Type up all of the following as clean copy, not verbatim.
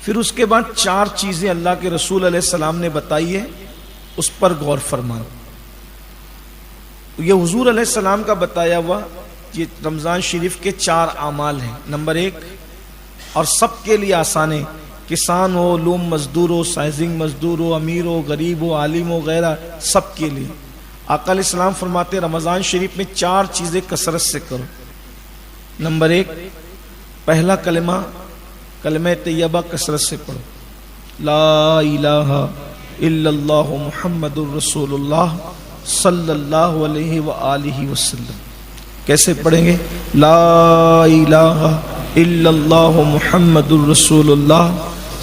پھر اس کے بعد 4 چیزیں اللہ کے رسول علیہ السلام نے بتائی ہے، اس پر غور فرمائیں۔ یہ حضور علیہ السلام کا بتایا ہوا یہ رمضان شریف کے 4 اعمال ہیں۔ نمبر 1، اور سب کے لیے آسان ہے، کسان ہو، لوم مزدور ہو، سائزنگ مزدور ہو، امیر ہو، غریب ہو، عالم ہو، غیرہ، سب کے لیے۔ آقا علیہ السلام فرماتے ہیں رمضان شریف میں 4 چیزیں کثرت سے کرو۔ نمبر 1، پہلا کلمہ طیبہ کثرت سے پڑھو، لا الہ الا اللہ محمد الرسول اللہ صلی اللہ علیہ وآلہ وسلم۔ کیسے پڑھیں گے؟ لا الہ الا اللہ محمد الرسول اللہ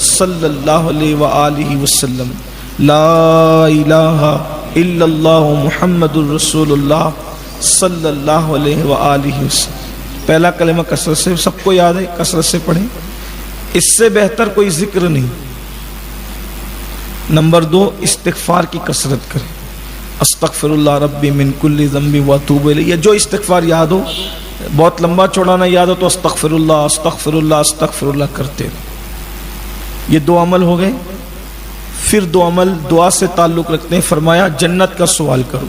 صلی اللہ علیہ وآلہ وسلم، لا الہ الا اللہ محمد الرسول اللہ صلی اللہ علیہ وآلہ وسلم۔ پہلا کلمہ کثرت سے، سب کو یاد ہے، کثرت سے پڑھیں، اس سے بہتر کوئی ذکر نہیں۔ نمبر 2، استغفار کی کثرت کریں، استغفر اللہ ربی من کل ذنب واتوب الیہ۔ جو استغفار یاد ہو، بہت لمبا چوڑا نہ یاد ہو تو استغفر اللہ استغفر اللہ استغفر اللہ کرتے رہو۔ یہ 2 عمل ہو گئے۔ پھر 2 عمل دعا سے تعلق رکھتے ہیں۔ فرمایا جنت کا سوال کرو،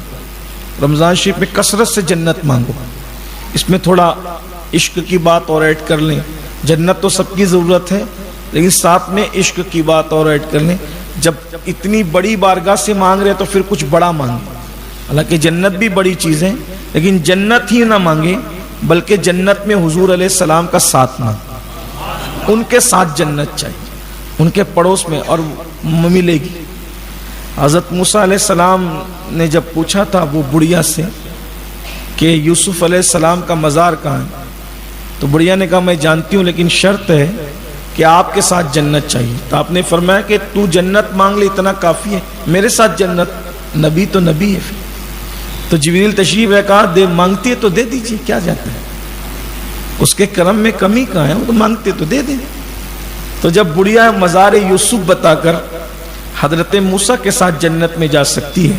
رمضان شریف میں کثرت سے جنت مانگو۔ اس میں تھوڑا عشق کی بات اور ایڈ کر لیں، جنت تو سب کی ضرورت ہے لیکن ساتھ میں عشق کی بات اور ایڈ کر لیں۔ جب اتنی بڑی بارگاہ سے مانگ رہے تو پھر کچھ بڑا مانگیں۔ حالانکہ جنت بھی بڑی چیز ہے لیکن جنت ہی نہ مانگے بلکہ جنت میں حضور علیہ السلام کا ساتھ مانگے، ان کے ساتھ جنت چاہیے، ان کے پڑوس میں، اور ملے گی۔ حضرت موسیٰ علیہ السلام نے جب پوچھا تھا وہ بڑھیا سے کہ یوسف علیہ السلام کا مزار کہاں ہے، تو بڑھیا نے کہا میں جانتی ہوں لیکن شرط ہے کہ آپ کے ساتھ جنت چاہیے۔ تو آپ نے فرمایا کہ تو جنت مانگ لے اتنا کافی ہے، میرے ساتھ جنت، نبی تو نبی ہے۔ تو جبریل تشریف ہے، کہا دے مانگتی ہے تو دے دیجیے، کیا جاتا ہے، اس کے کرم میں کمی کہاں ہے، وہ تو مانگتے تو دے دیں۔ تو جب بڑھیا مزار یوسف بتا کر حضرت موسیٰ کے ساتھ جنت میں جا سکتی ہے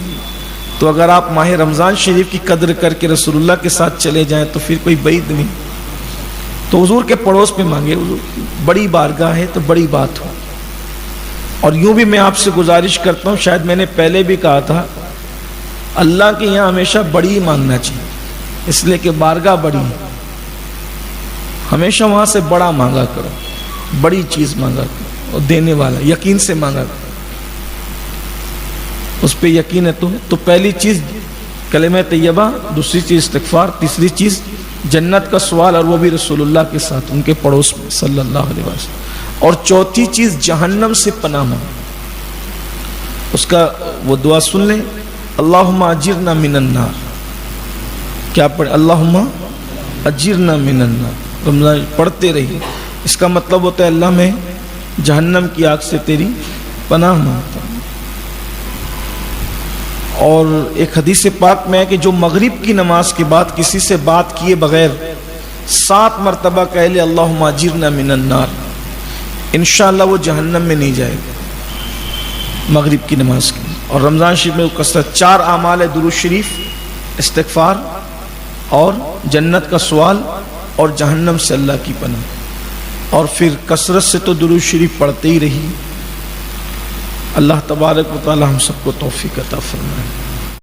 تو اگر آپ ماہ رمضان شریف کی قدر کر کے رسول اللہ کے ساتھ چلے جائیں تو پھر کوئی بعید نہیں۔ تو حضور کے پڑوس میں مانگے، حضور بڑی بارگاہ ہے تو بڑی بات ہو۔ اور یوں بھی میں آپ سے گزارش کرتا ہوں، شاید میں نے پہلے بھی کہا تھا، اللہ کے یہاں ہمیشہ بڑی ہی مانگنا چاہیے، اس لیے کہ بارگاہ بڑی ہے، ہمیشہ وہاں سے بڑا مانگا کرو، بڑی چیز مانگا کرو، اور دینے والا یقین سے مانگا کرو، اس پہ یقین ہے تو پہلی چیز کلمہ طیبہ، دوسری چیز استغفار، تیسری چیز جنت کا سوال، اور وہ بھی رسول اللہ کے ساتھ ان کے پڑوس میں صلی اللہ علیہ وسلم، اور چوتھی چیز جہنم سے پناہ مانگو۔ اس کا وہ دعا سن لیں، اللہم اجرنا من النار۔ کیا پڑھیں؟ اللہم اجرنا من النار، رمضان پڑھتے رہیے۔ اس کا مطلب ہوتا ہے اللہ میں جہنم کی آگ سے تیری پناہ مانگتا ہوں۔ اور ایک حدیث پاک میں ہے کہ جو مغرب کی نماز کے بعد کسی سے بات کیے بغیر 7 مرتبہ کہہ لے اللہم اجرنا من النار، انشاءاللہ وہ جہنم میں نہیں جائے گا مغرب کی نماز کی۔ اور رمضان شریف میں کثرت 4 اعمال ہے، درود شریف، استغفار، اور جنت کا سوال، اور جہنم سے اللہ کی پناہ۔ اور پھر کثرت سے تو درود شریف پڑھتے ہی رہی۔ اللہ تبارک و تعالی ہم سب کو توفیق عطا فرمائے۔